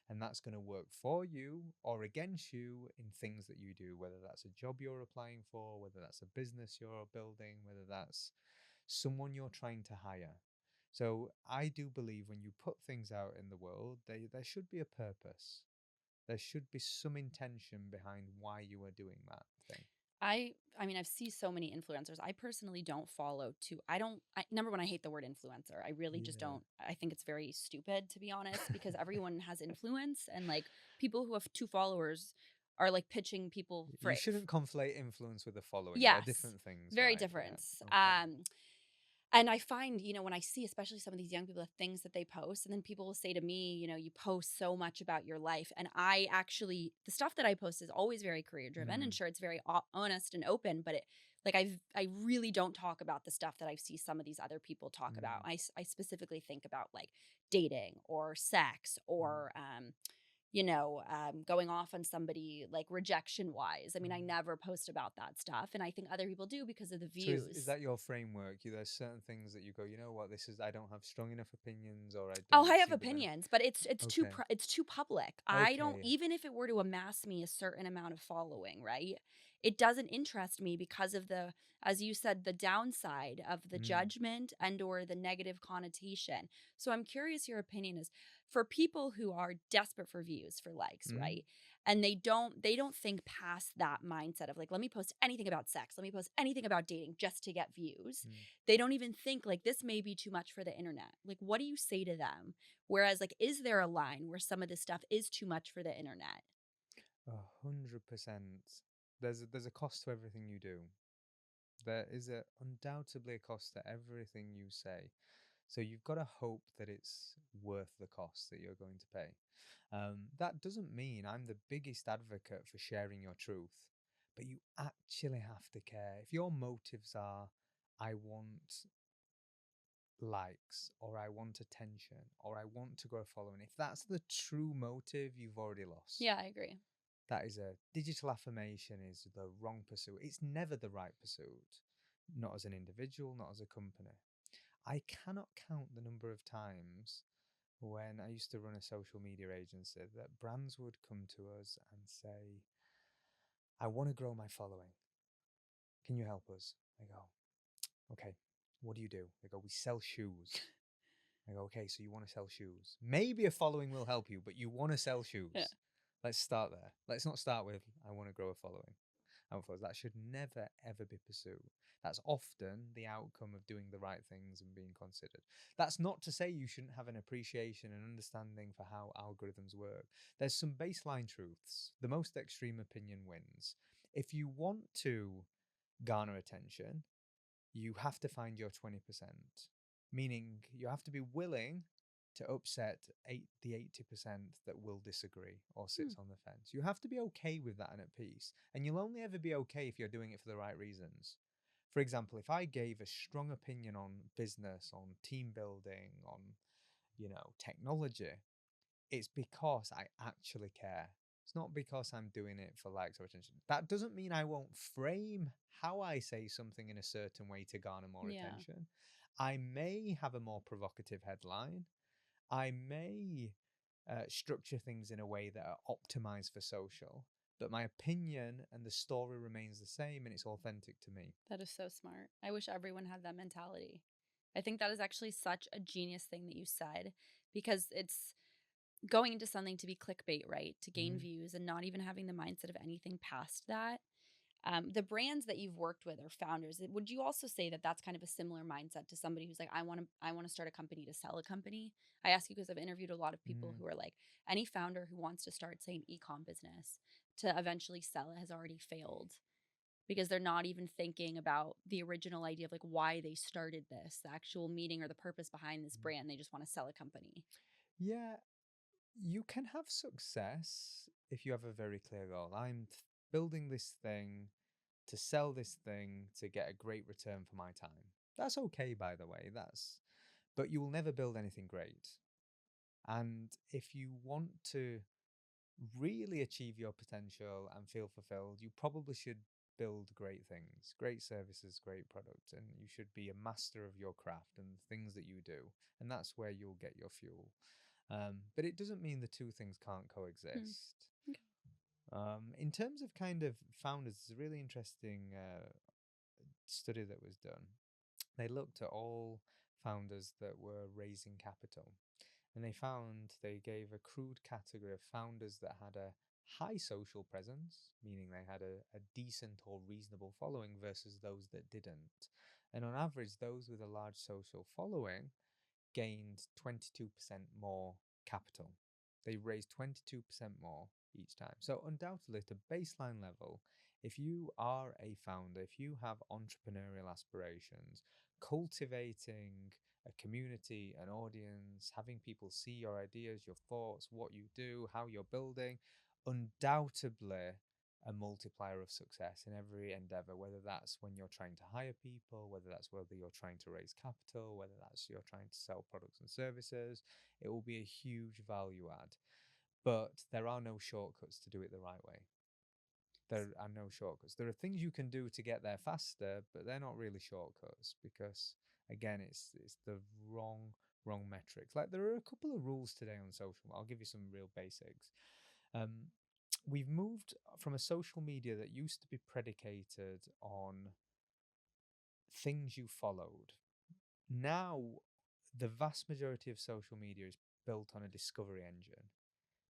And that's going to work for you or against you in things that you do, whether that's a job you're applying for, whether that's a business you're building, whether that's someone you're trying to hire. So I do believe when you put things out in the world, there should be a purpose. There should be some intention behind why you are doing that thing. I mean, I've seen so many influencers. I personally don't follow too. Number one, I hate the word influencer. I really just Yeah. don't. I think it's very stupid, to be honest, because everyone has influence, and like people who have 2 followers are like pitching people for You it. shouldn't conflate influence with the following. They're Yes, different things, very right? different. Yeah. Okay. And I find, when I see, especially some of these young people, the things that they post, and then people will say to me, you post so much about your life. And I actually, the stuff that I post is always very career driven, and sure, it's very honest and open, but I really don't talk about the stuff that I see some of these other people talk about. I specifically think about like dating or sex or, going off on somebody like rejection wise. I mean, I never post about that stuff. And I think other people do because of the So is views. that your framework? There's certain things that you go, you know what, this is I don't have strong enough opinions, or I Oh, I don't have see the benefit. opinions, but Okay. it's too public. I don't, Okay. even if it were to amass me a certain amount of following, right? It doesn't interest me because of the, as you said, the downside of the judgment and or the negative connotation. So I'm curious your opinion is for people who are desperate for views, for likes, right? And they don't think past that mindset of like, let me post anything about sex, let me post anything about dating just to get views. They don't even think like this may be too much for the internet. Like, what do you say to them? Whereas, like, is there a line where some of this stuff is too much for the internet? 100%. There's a cost to everything you do. There is undoubtedly a cost to everything you say. So you've got to hope that it's worth the cost that you're going to pay. That doesn't mean I'm the biggest advocate for sharing your truth, but you actually have to care. If your motives are, I want likes, or I want attention, or I want to grow a following, if that's the true motive, you've already lost. Yeah, I agree. That is a digital affirmation is the wrong pursuit. It's never the right pursuit, not as an individual, not as a company. I cannot count the number of times when I used to run a social media agency that brands would come to us and say, I want to grow my following. Can you help us? I go, okay, what do you do? They go, we sell shoes. I go, okay, so you want to sell shoes. Maybe a following will help you, but you want to sell shoes. Yeah. Let's start there. Let's not start with, I want to grow a following. That should never, ever be pursued. That's often the outcome of doing the right things and being considered. That's not to say you shouldn't have an appreciation and understanding for how algorithms work. There's some baseline truths. The most extreme opinion wins. If you want to garner attention, you have to find your 20%, meaning you have to be willing to upset the 80% that will disagree or sits on the fence. You have to be okay with that and at peace. And you'll only ever be okay if you're doing it for the right reasons. For example, if I gave a strong opinion on business, on team building, on, technology, it's because I actually care. It's not because I'm doing it for likes or attention. That doesn't mean I won't frame how I say something in a certain way to garner more Yeah. attention. I may have a more provocative headline. I may structure things in a way that are optimized for social, but my opinion and the story remains the same and it's authentic to me. That is so smart. I wish everyone had that mentality. I think that is actually such a genius thing that you said, because it's going into something to be clickbait, right? To gain Mhm. views and not even having the mindset of anything past that. The brands that you've worked with or founders, would you also say that that's kind of a similar mindset to somebody who's like, I want to start a company to sell a company? I ask you because I've interviewed a lot of people Mm. who are like, any founder who wants to start, say, an e-com business to eventually sell it has already failed, because they're not even thinking about the original idea of like why they started this, the actual meaning or the purpose behind this Mm. brand. They just want to sell a company. Yeah, you can have success if you have a very clear goal. Building this thing to sell this thing to get a great return for my time. That's okay, by the way. But you will never build anything great. And if you want to really achieve your potential and feel fulfilled, you probably should build great things, great services, great products, and you should be a master of your craft and the things that you do. And that's where you'll get your fuel. But it doesn't mean the two things can't Hmm. coexist. Okay. In terms of kind of founders, it's a really interesting study that was done. They looked at all founders that were raising capital, and they gave a crude category of founders that had a high social presence, meaning they had a decent or reasonable following, versus those that didn't. And on average, those with a large social following gained 22% more capital. They raised 22% more each time. So, undoubtedly, at a baseline level, if you are a founder, if you have entrepreneurial aspirations, cultivating a community, an audience, having people see your ideas, your thoughts, what you do, how you're building, undoubtedly a multiplier of success in every endeavor, whether that's when you're trying to hire people, whether that's whether you're trying to raise capital, whether that's you're trying to sell products and services. It will be a huge value add. But there are no shortcuts to do it the right way. There are no shortcuts. There are things you can do to get there faster, but they're not really shortcuts, because again, it's the wrong metrics. Like, there are a couple of rules today on social. I'll give you some real basics. Um, we've moved from a social media that used to be predicated on things you followed. Now, the vast majority of social media is built on a discovery engine,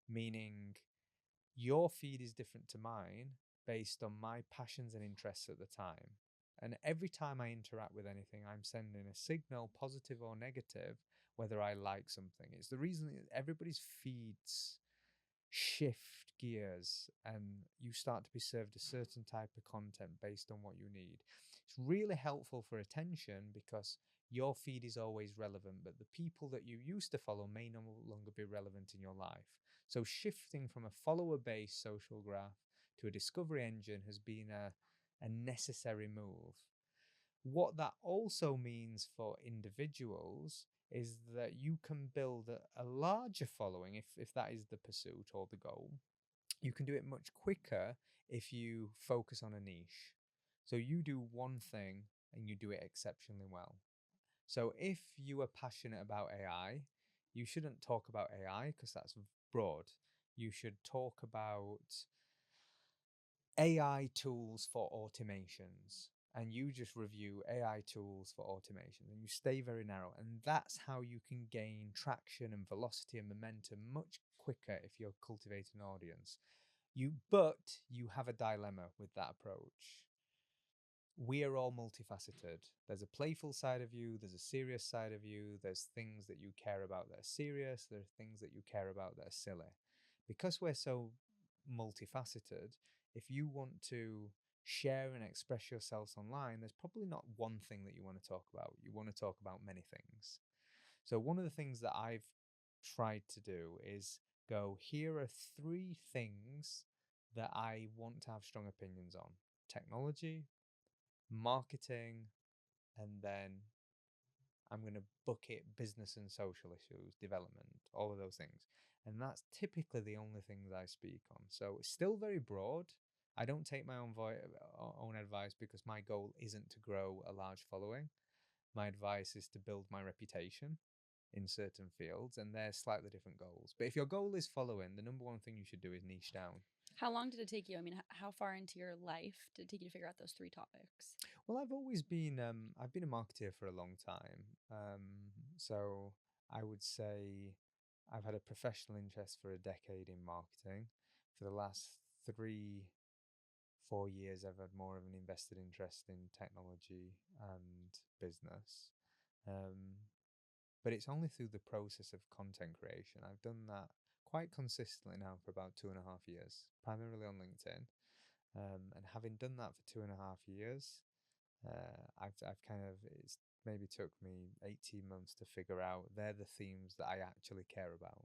meaning your feed is different to mine based on my passions and interests at the time. And every time I interact with anything, I'm sending a signal, positive or negative, whether I like something. It's the reason that everybody's feeds shift gears and you start to be served a certain type of content based on what you need. It's really helpful for attention because your feed is always relevant, but the people that you used to follow may no longer be relevant in your life. So shifting from a follower based social graph to a discovery engine has been a necessary move. What that also means for individuals is that you can build a larger following if that is the pursuit or the goal. You can do it much quicker if you focus on a niche. So you do one thing and you do it exceptionally well. So if you are passionate about AI, you shouldn't talk about AI because that's broad. You should talk about AI tools for automations, and you just review AI tools for automation and you stay very narrow. And that's how you can gain traction and velocity and momentum much quicker if you're cultivating an audience. But you have a dilemma with that approach. We are all multifaceted. There's a playful side of you, there's a serious side of you, there's things that you care about that are serious, there are things that you care about that are silly. Because we're so multifaceted, if you want to share and express yourselves online, there's probably not one thing that you want to talk about. You want to talk about many things. So, one of the things that I've tried to do is go, here are 3 things that I want to have strong opinions on: technology, marketing, and then I'm going to bucket business and social issues, development, all of those things. And that's typically the only things I speak on. So it's still very broad. I don't take my own advice because my goal isn't to grow a large following. My advice is to build my reputation in certain fields, and they're slightly different goals. But if your goal is following, the number one thing you should do is niche down. How long did it take you? I mean, how far into your life did it take you to figure out those three topics? Well, I've been a marketeer for a long time. So I would say I've had a professional interest for a decade in marketing. For the last 4 years, I've had more of an invested interest in technology and business. Um, but it's only through the process of content creation. I've done that quite consistently now for about 2.5 years, primarily on LinkedIn. And having done that for 2.5 years, I've kind of it's maybe took me 18 months to figure out they're the themes that I actually care about.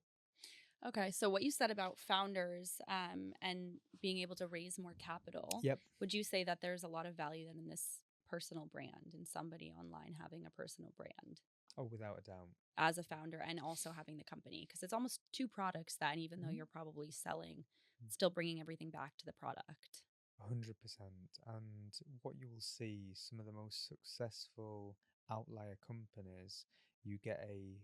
Okay, so what you said about founders and being able to raise more capital, Yep. would you say that there's a lot of value then in this personal brand and somebody online having a personal brand Oh, without a doubt. as a founder and also having the company? Because it's almost two products that, even though Mhm. you're probably selling, still bringing everything back to the product. 100%. And what you will see, some of the most successful outlier companies, you get a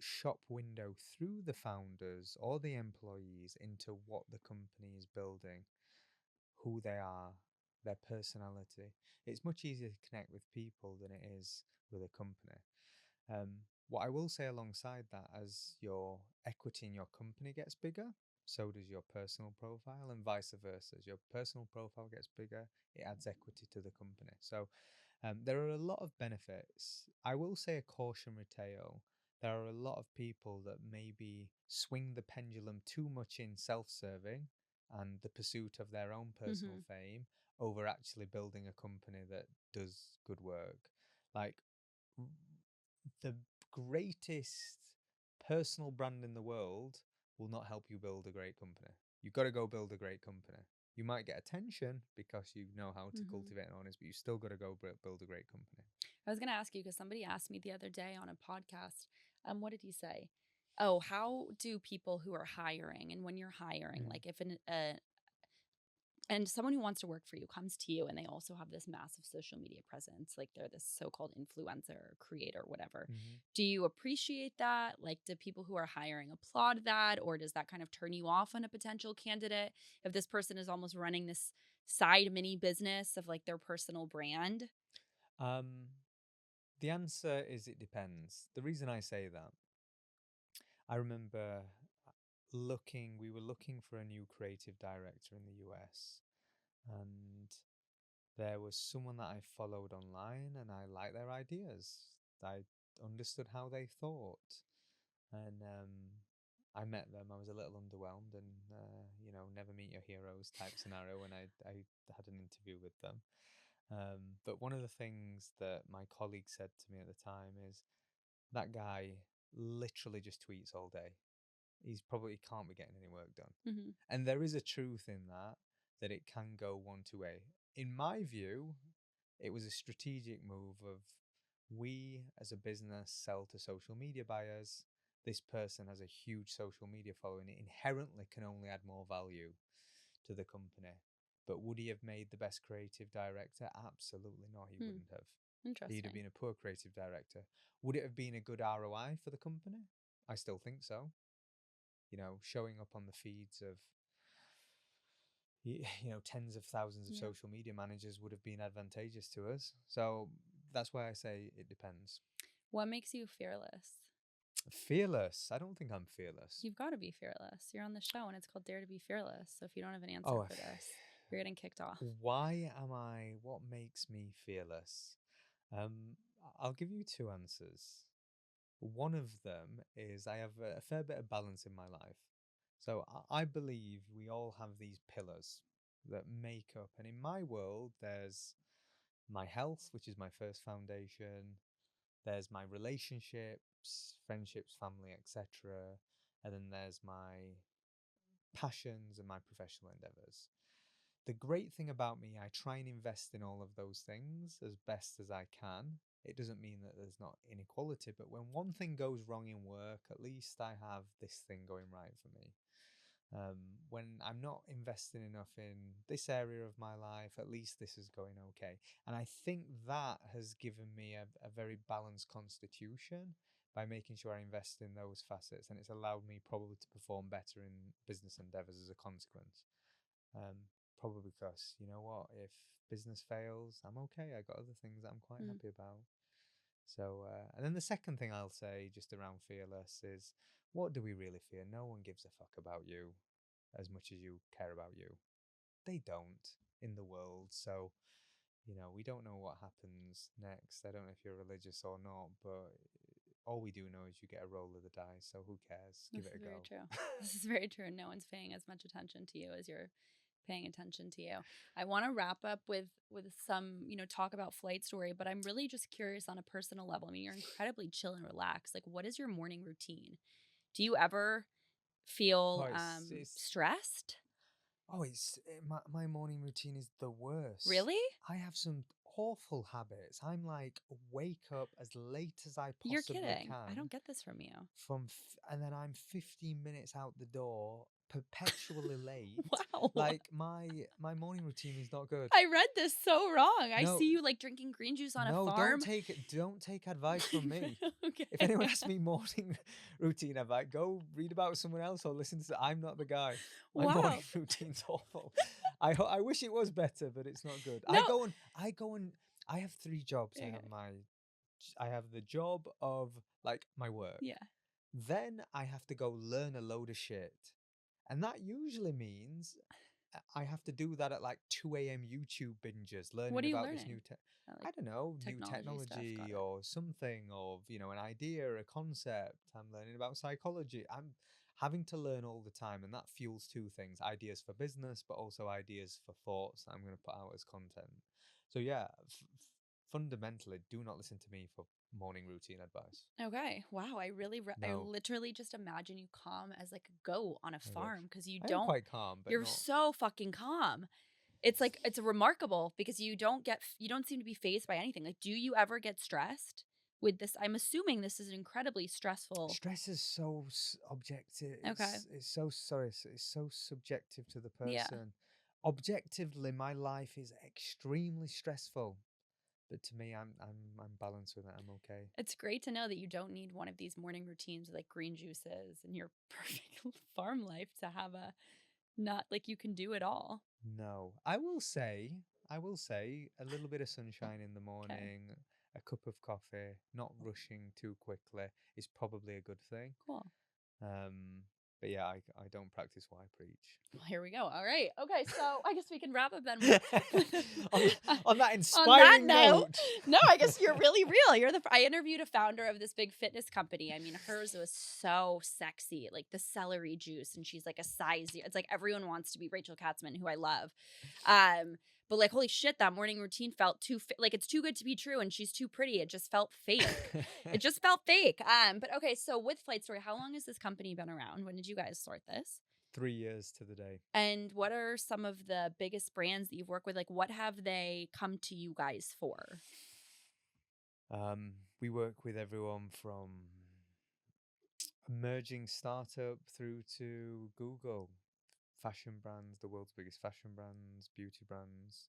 shop window through the founders or the employees into what the company is building, who they are, their personality. It's much easier to connect with people than it is with a company. What I will say alongside that, as your equity in your company gets bigger, so does your personal profile, and vice versa. As your personal profile gets bigger, it adds equity to the company. So there are a lot of benefits. I will say a cautionary tale. There are a lot of people that maybe swing the pendulum too much in self serving and the pursuit of their own personal Mm-hmm. fame over actually building a company that does good work. Like, the greatest personal brand in the world will not help you build a great company. You've got to go build a great company. You might get attention because you know how to Mm-hmm. cultivate an audience, but you still got to go build a great company. I was going to ask you because somebody asked me the other day on a podcast, what did he say? Oh, how do people who are hiring, and when you're hiring, Mm. like if and someone who wants to work for you comes to you and they also have this massive social media presence, like they're this so-called influencer or creator, whatever. Mm-hmm. Do you appreciate that? Like, do people who are hiring applaud that? Or does that kind of turn you off on a potential candidate if this person is almost running this side mini business of like their personal brand? Um, the answer is it depends. The reason I say that, I remember we were looking for a new creative director in the US, and there was someone that I followed online and I liked their ideas. I understood how they thought. And I met them. I was a little underwhelmed and, never meet your heroes type scenario when I had an interview with them. But one of the things that my colleague said to me at the time is that guy literally just tweets all day. He can't be getting any work done. Mm-hmm. And there is a truth in that it can go one to way. In my view, it was a strategic move of we as a business sell to social media buyers. This person has a huge social media following. It inherently can only add more value to the company. But would he have made the best creative director? Absolutely not. He Hmm. wouldn't have. He'd have Interesting. been a poor creative director. Would it have been a good ROI for the company? I still think so. Showing up on the feeds of tens of thousands of Yeah. social media managers would have been advantageous to us. So that's why I say it depends. What makes you fearless? Fearless. I don't think I'm fearless. You've got to be fearless. You're on the show and it's called Dare to be Fearless. So if you don't have an answer Oh, for this, you're getting kicked off. what makes me fearless? I'll give you two answers. One of them is I have a fair bit of balance in my life. So I believe we all have these pillars that make up, and in my world, there's my health, which is my first foundation. There's my relationships, friendships, family, etc. And then there's my passions and my professional endeavors. The great thing about me, I try and invest in all of those things as best as I can. It doesn't mean that there's not inequality, but when one thing goes wrong in work, at least I have this thing going right for me. When I'm not investing enough in this area of my life, at least this is going okay. And I think that has given me a very balanced constitution by making sure I invest in those facets, and it's allowed me probably to perform better in business endeavors as a consequence. Probably because, you know what, if business fails, I'm okay. I got other things that I'm quite Mm. happy about. So, and then the second thing I'll say just around fearless is, what do we really fear? No one gives a fuck about you as much as you care about you. They don't in the world. So, we don't know what happens next. I don't know if you're religious or not, but all we do know is you get a roll of the dice. So who cares? Give This it is a very go. true. This is very true. No one's paying as much attention to you as you're paying attention to you. I want to wrap up with some, talk about Flight Story, but I'm really just curious on a personal level. I mean, you're incredibly chill and relaxed. Like, what is your morning routine? Do you ever Oh, feel it's stressed? Oh, my morning routine is the worst. Really? I have some awful habits. I'm like, wake up as late as I You're possibly kidding. I can don't get this from you. and then I'm 15 minutes out the door, perpetually late. Wow. Like my morning routine is not good. I read this so wrong. I No, see you like drinking green juice on a no, farm. don't take advice from me. Okay. If anyone asks me morning routine advice, go read about someone else or listen to. I'm not the guy. My morning Wow. routine's awful. I wish it was better, but it's not good. No. I have three jobs. Okay. I have the job of like my work. Yeah. Then I have to go learn a load of shit, and that usually means I have to do that at like 2 a.m. YouTube binges, What learning are you about this learning? I don't know, new Technology stuff. Got technology it. or something of, an idea, a concept. I'm learning about psychology. I'm having to learn all the time, and that fuels two things: ideas for business, but also ideas for thoughts that I'm going to put out as content. So yeah, fundamentally, do not listen to me for morning routine advice. Okay. Wow. I No, literally just imagine you calm as like a goat on a I wish. farm because I am quite calm, but you're not. so fucking calm. It's like, it's remarkable because you don't seem to be phased by anything. Like, do you ever get stressed with this? I'm assuming this is an incredibly stressful. Stress is so objective. Okay. It's so sorry. It's so subjective to the Yeah. person. Objectively, my life is extremely stressful, but to me, I'm balanced with it. I'm okay. It's great to know that you don't need one of these morning routines with like green juices and your perfect farm life to have a not like you can do it all. No, I will say, a little bit of sunshine in the Okay. morning, a cup of coffee, not rushing too quickly is probably a good thing. Cool. Um, but yeah, I don't practice what I preach. Well, here we go. All right. Okay. So I guess we can wrap up then with on, on that on that inspiring note. note. No, I guess you're really real. I interviewed a founder of this big fitness company. I mean, hers was so sexy, like the celery juice, and she's like a size. It's like everyone wants to be Rachel Katzman, who I love. But like, holy shit, that morning routine felt like it's too good to be true, and she's too pretty. It just felt fake. It just felt fake. But okay, so with Flight Story, how long has this company been around? When did you guys start this? 3 years to the day. And what are some of the biggest brands that you've worked with? Like, what have they come to you guys for? We work with everyone from emerging startup through to Google, fashion brands, the world's biggest fashion brands, beauty brands,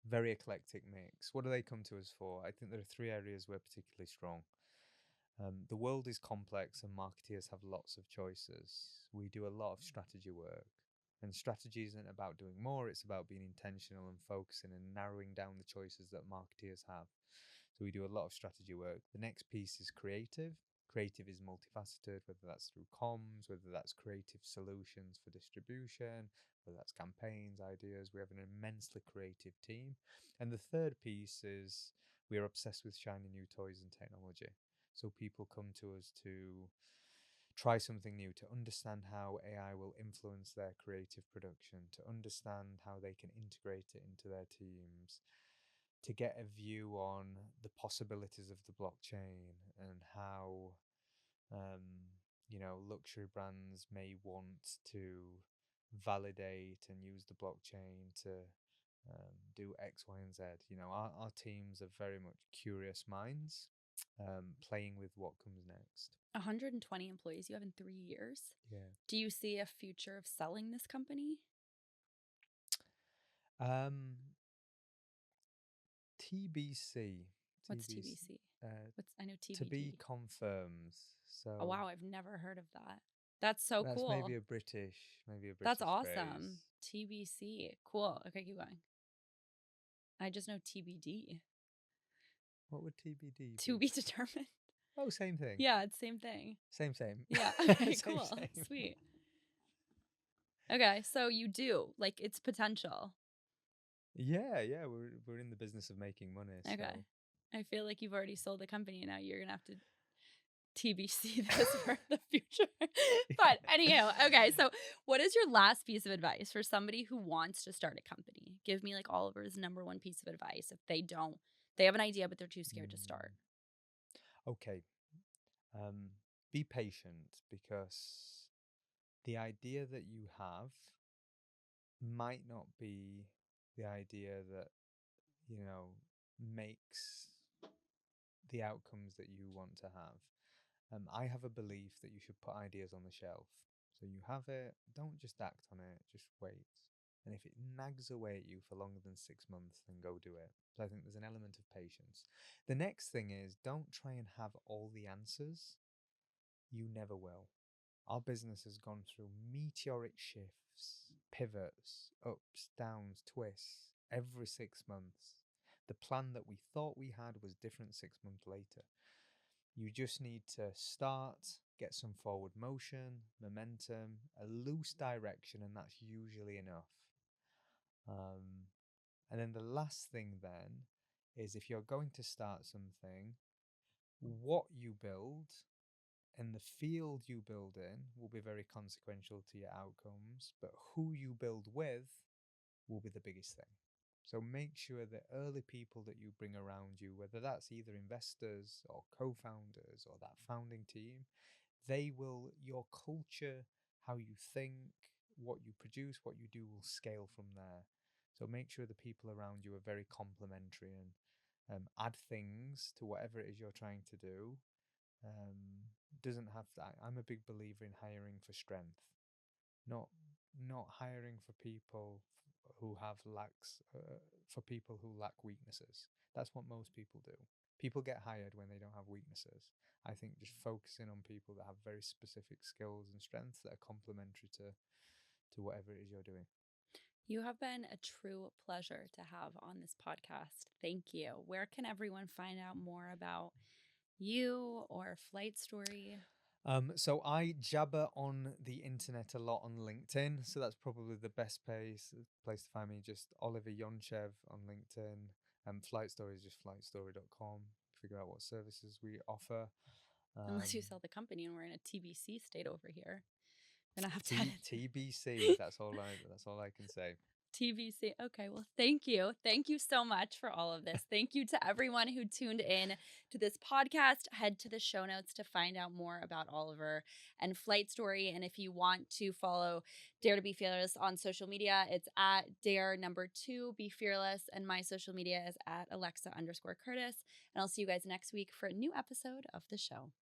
very eclectic mix. What do they come to us for? I think there are three areas we're particularly strong. The world is complex and marketeers have lots of choices. We do a lot of strategy work. And strategy isn't about doing more, it's about being intentional and focusing and narrowing down the choices that marketeers have. So we do a lot of strategy work. The next piece is creative. Creative is multifaceted, whether that's through comms, whether that's creative solutions for distribution, whether that's campaigns, ideas. We have an immensely creative team. And the third piece is we are obsessed with shiny new toys and technology. So people come to us to try something new, to understand how AI will influence their creative production, to understand how they can integrate it into their teams, to get a view on the possibilities of the blockchain and how luxury brands may want to validate and use the blockchain to do X, Y, and Z. You know, our teams are very much curious minds, playing with what comes next. 120 employees you have in 3 years. Yeah. Do you see a future of selling this company? TBC. What's TBC? I know To be TBD. confirmed. So Oh wow, I've never heard of that. That's so that's cool. maybe a British That's phrase. awesome. TBC. Cool. Okay, keep going. I just know TBD. What would TBD To be? be determined. Oh, same thing. Yeah, it's same thing. Same. Yeah. Okay, Same, cool. same. Sweet. Okay, so you do like it's potential. Yeah. We're in the business of making money. Okay. So. I feel like you've already sold the company and now you're gonna have to TBC this for the future. But anyhow, okay. So, what is your last piece of advice for somebody who wants to start a company? Give me like Oliver's number one piece of advice if they have an idea but they're too scared to start. Okay. Be patient, because the idea that you have might not be the idea that, makes the outcomes that you want to have. I have a belief that you should put ideas on the shelf. So you have it, don't just act on it, just wait. And if it nags away at you for longer than 6 months, then go do it. So I think there's an element of patience. The next thing is, don't try and have all the answers. You never will. Our business has gone through meteoric shifts, pivots, ups, downs, twists every 6 months. The plan that we thought we had was different 6 months later. You just need to start, get some forward motion, momentum, a loose direction, and that's usually enough. And then the last thing then is, if you're going to start something, what you build and the field you build in will be very consequential to your outcomes, but who you build with will be the biggest thing. So make sure that early people that you bring around you, whether that's either investors or co-founders or that founding team, your culture, how you think, what you produce, what you do will scale from there. So make sure the people around you are very complementary, and add things to whatever it is you're trying to do. Doesn't have that. I'm a big believer in hiring for strength, not hiring for people who have lacks, for people who lack weaknesses. That's what most people do. People get hired when they don't have weaknesses. I think just focusing on people that have very specific skills and strengths that are complementary to whatever it is you're doing. You have been a true pleasure to have on this podcast. Thank you. Where can everyone find out more about you or Flight Story? So I jabber on the internet a lot on LinkedIn. So that's probably the best place to find me. Just Oliver Yonchev on LinkedIn. Flight Story is just flightstory.com. Figure out what services we offer. Unless you sell the company and we're in a TBC state over here. Then I have to TBC. That's all I can say. TBC. Okay, well, thank you. Thank you so much for all of this. Thank you to everyone who tuned in to this podcast. Head to the show notes to find out more about Oliver and Flight Story. And if you want to follow Dare to Be Fearless on social media, it's at Dare2 Be Fearless. And my social media is at Alexa_Curtis. And I'll see you guys next week for a new episode of the show.